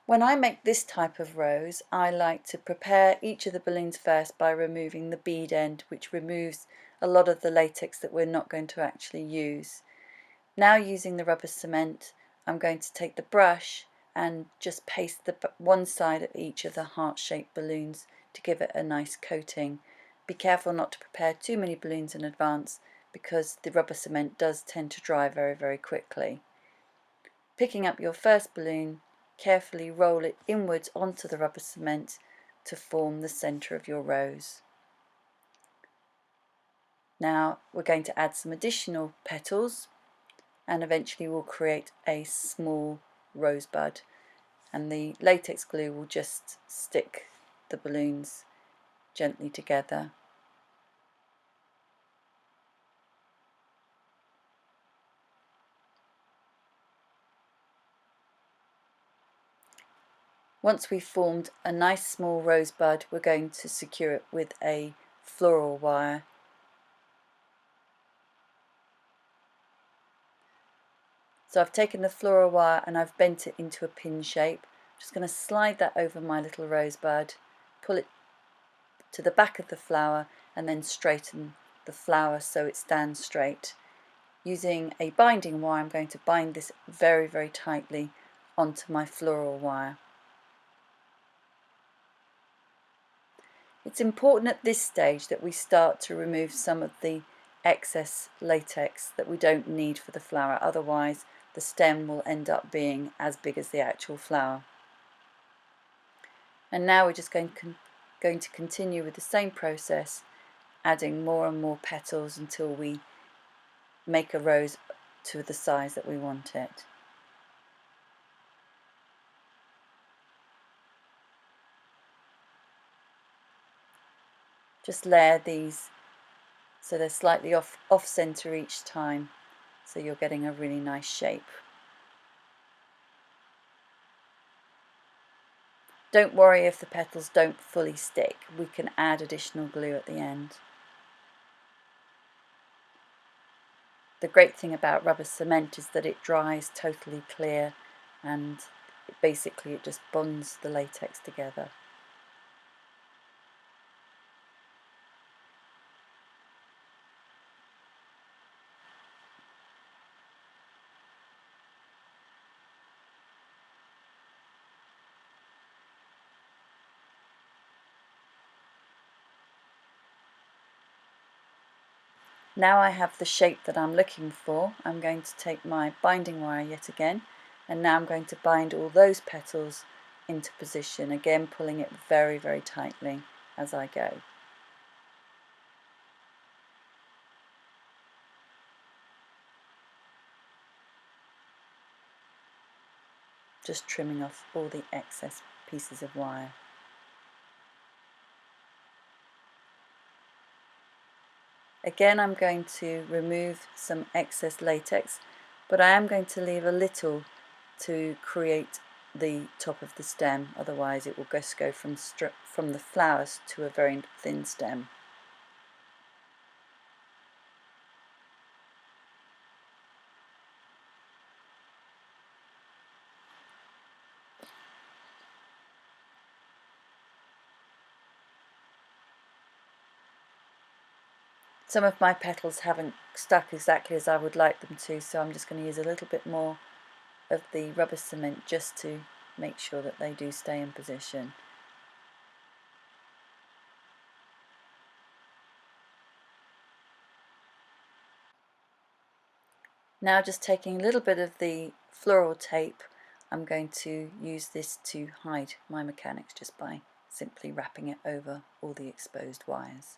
When I make this type of rose, I like to prepare each of the balloons first by removing the bead end, which removes a lot of the latex that we're not going to actually use. Now, using the rubber cement, I'm going to take the brush and just paste the one side of each of the heart-shaped balloons to give it a nice coating. Be careful not to prepare too many balloons in advance because the rubber cement does tend to dry very, very quickly. Picking up your first balloon, carefully roll it inwards onto the rubber cement to form the centre of your rose. Now we're going to add some additional petals and eventually we'll create a small rosebud, and the latex glue will just stick the balloons gently together. Once we've formed a nice small rosebud, we're going to secure it with a floral wire. So I've taken the floral wire and I've bent it into a pin shape. I'm just going to slide that over my little rosebud, pull it to the back of the flower and then straighten the flower so it stands straight. Using a binding wire, I'm going to bind this very, very tightly onto my floral wire. It's important at this stage that we start to remove some of the excess latex that we don't need for the flower, otherwise the stem will end up being as big as the actual flower. And now we're just going to continue with the same process, adding more and more petals until we make a rose to the size that we want it. Just layer these so they're slightly off center each time, so you're getting a really nice shape. Don't worry if the petals don't fully stick, we can add additional glue at the end. The great thing about rubber cement is that it dries totally clear and basically it just bonds the latex together. Now I have the shape that I'm looking for, I'm going to take my binding wire yet again, and now I'm going to bind all those petals into position, again pulling it very, very tightly as I go. Just trimming off all the excess pieces of wire. Again, I'm going to remove some excess latex, but I am going to leave a little to create the top of the stem, otherwise it will just go from the flowers to a very thin stem. Some of my petals haven't stuck exactly as I would like them to, so I'm just going to use a little bit more of the rubber cement just to make sure that they do stay in position. Now, just taking a little bit of the floral tape, I'm going to use this to hide my mechanics just by simply wrapping it over all the exposed wires.